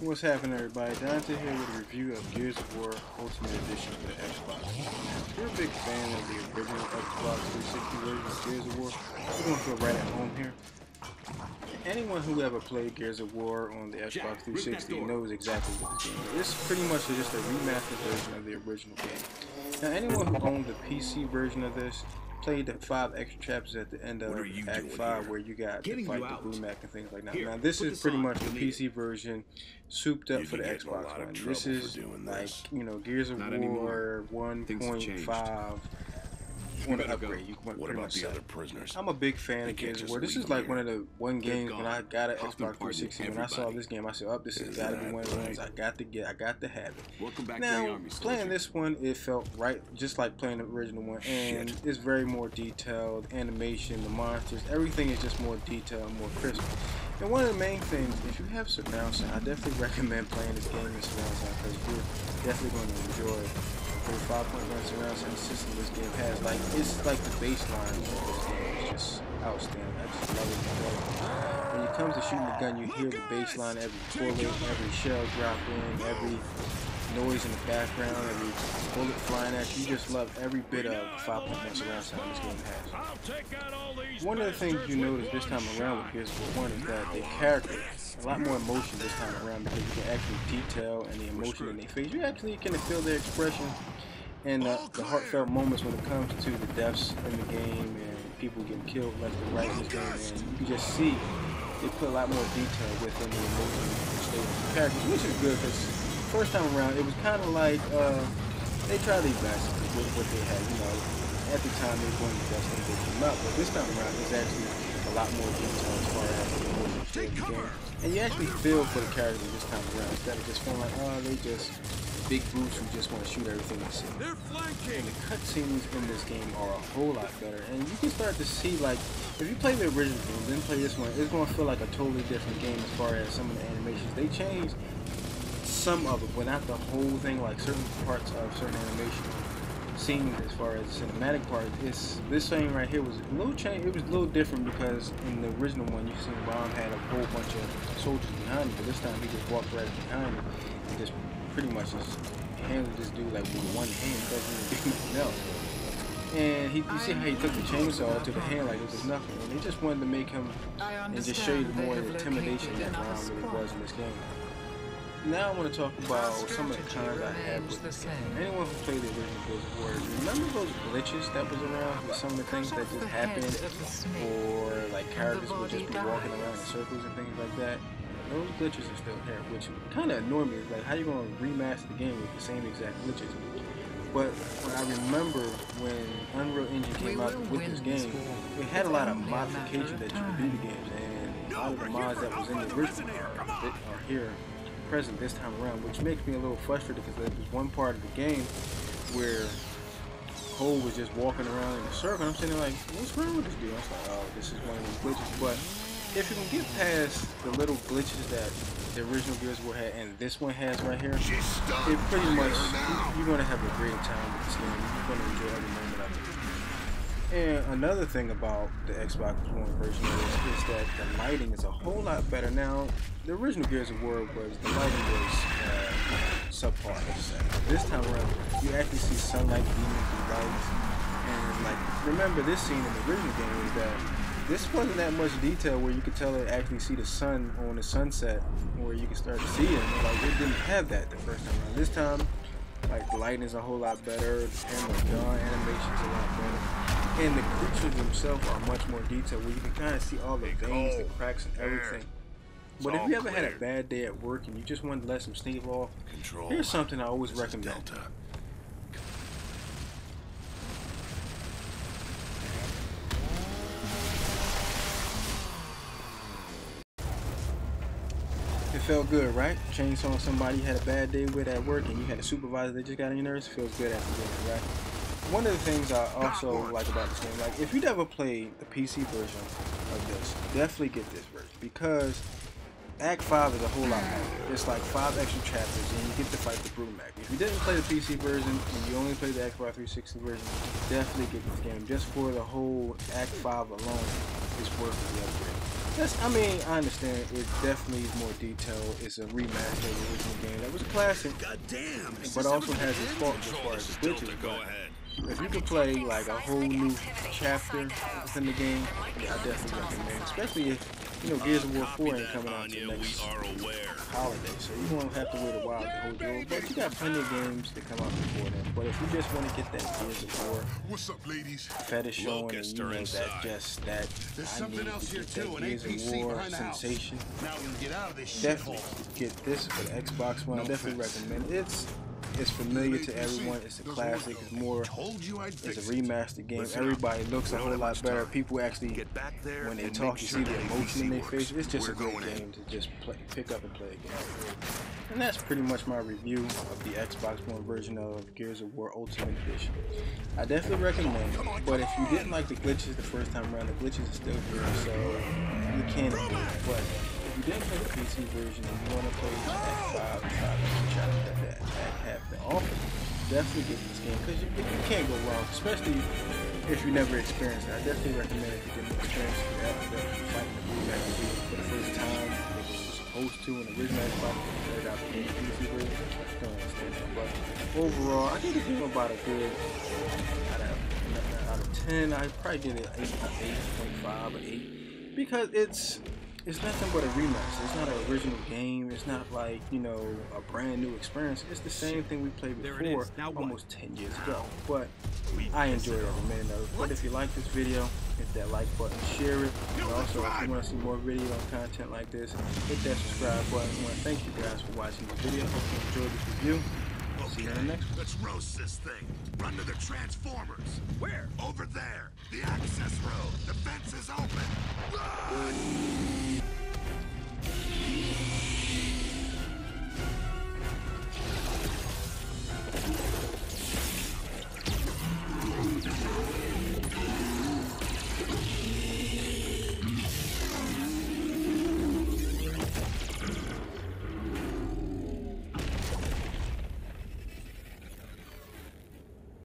What's happening, everybody? Dante here with a review of Gears of War Ultimate Edition for the Xbox. If you're a big fan of the original Xbox 360 version of Gears of War, you're going to feel right at home here. Anyone who ever played Gears of War on the Xbox 360 knows exactly what this game is. It's pretty much just a remastered version of the original game. Now, anyone who owned the PC version of this played the 5 extra chapters at the end of Act 5 where you got to fight the Blue Mac and things like that. Now, this is pretty much the PC version souped up for the Xbox One. This is like, you know, Gears of War 1.5 on an upgrade. You can pretty much say. I'm a big fan of Gears of War. This is like one of the games when I got an Xbox 360. When I saw this game, I said, "Oh, this has got to be one of the ones I got to get. I got to have it." Now, playing this one, it felt right, just like playing the original one, and it's very more detailed. Animation, the monsters, everything is just more detailed, more crisp. And one of the main things, if you have surround sound, I definitely recommend playing this game in surround sound because you're definitely going to enjoy it. The 5.1 surround sound system this game has, like, it's like the baseline of this game is just outstanding. I just love it. When it comes to shooting the gun, you hear the baseline, every bullet, every shell drop in, every noise in the background, every bullet flying at you. You just love every bit of 5.1 surround sound this game has. One of the things you notice this time around with Gears of War 1 is that the characters, a lot more emotion this time around because you can actually detail and the emotion in their face. You actually can feel their expression and the heartfelt moments when it comes to the deaths in the game and people getting killed left and right in this game. And you can just see they put a lot more detail within the emotion state of the characters, which is good because first time around it was kind of like they tried their best with what they had. You know, at the time they were doing the best thing they came up, but this time around it's actually a lot more detail as far as the emotion state of the game. And you actually feel for the characters this time around instead of just feeling like, oh, they just big brutes who just want to shoot everything they see. They're flanking. And the cutscenes in this game are a whole lot better, and you can start to see, like, if you play the original game, then play this one, it's going to feel like a totally different game as far as some of the animations. They changed some of it, but not the whole thing. Like certain parts of certain animation scenes, as far as the cinematic part, this scene right here was a little change. It was a little different because in the original one, you see Ron had a whole bunch of soldiers behind him, but this time he just walked right behind him and just pretty much just handled this dude like with one hand, doesn't even do nothing else. And you see how he took the chainsaw to the hand like it was nothing, and they just wanted to make him and just show you the more intimidation that Ron really was in this game. Now I want to talk about some of the cons I have with this game. Anyone who played the original Gears of War, remember those glitches that was around with some of the things that just happened, or like characters would just be walking around in circles and things like that? Those glitches are still here, which kind of annoy me. It's like, how you going to remaster the game with the same exact glitches? But I remember when Unreal Engine came out with this game, it had a lot of modifications that you could do to games, and a lot of the mods that was in the original are here present this time around, which makes me a little frustrated because there was one part of the game where Cole was just walking around in a circle, and I'm sitting there like, what's wrong with this dude? I was like, oh, this is one of those glitches. But if you can get past the little glitches that the original Gears of War had and this one has right here, it pretty much, you're going to have a great time with this game. You're going to enjoy every moment of it. And another thing about the Xbox One version is that the lighting is a whole lot better. Now, the original Gears of War was, the lighting was subpar, let's say. This time around, you actually see sunlight beaming through lights. And like, remember this scene in the original game is that this wasn't that much detail where you could tell it actually see the sun on the sunset, where you can start to see it. Like, it didn't have that the first time around. This time, like, the lighting is a whole lot better, the camera animation's a lot better. And the creatures themselves are much more detailed, where you can kind of see all the veins, the cracks, and everything. But if you ever had a bad day at work and you just wanted to let some steam off, here's something I always recommend. It felt good, right? Chainsawing somebody you had a bad day with at work and you had a supervisor that just got on your nerves, feels good after doing it, right? One of the things I also like about this game, like if you never played the PC version of this, definitely get this version because Act 5 is a whole lot more. It's like 5 extra chapters and you get to fight the Brewmac. If you didn't play the PC version and you only played the Xbox 360 version, definitely get this game. Just for the whole Act 5 alone, it's worth the upgrade. I mean, I understand it definitely is more detailed. It's a remaster of the original game that was a classic, but also has its faults as far as the glitches. But if you could play like a whole new chapter within the game, yeah, I definitely recommend. Especially if Gears of War 4 ain't coming out until next holiday, so you won't have to wait a while to hold your own. But you got plenty of games that come out before then. But if you just want to get that Gears of War fetish on, and I need to get that Gears of War sensation, definitely get this for the Xbox One. I definitely recommend it. It's familiar to everyone. It's a classic. It's a remastered game. Everybody looks a whole lot better. People actually, when they talk, you see the emotion in their face. It's just a great game to just pick up and play again. And that's pretty much my review of the Xbox One version of Gears of War Ultimate Edition. I definitely recommend it, but if you didn't like the glitches the first time around, the glitches are still here, so you can do it. But if you didn't play the PC version and you want to play the X5 and try to that have to offer, definitely get this game, because you can't go wrong, especially if you never experienced it. I definitely recommend if you didn't experience it after fighting the blue man for the first time, like it was supposed to in the original Xbox, and out the PC version. I don't understand that, but overall, I give the game about a good out of 10. I'd probably give it an 8.5 or 8, because it's nothing but a remaster. It's not an original game. It's not like, a brand new experience. It's the same thing we played before almost 10 years ago. But I enjoyed every minute of it. But if you like this video, hit that like button, share it. And also, if you want to see more video and content like this, hit that subscribe button. I want to thank you guys for watching the video. Hope you enjoyed this review. See you in the next one. Let's roast this thing. Run to the transformers. Where? Over there. The access road. The fence is open. Run!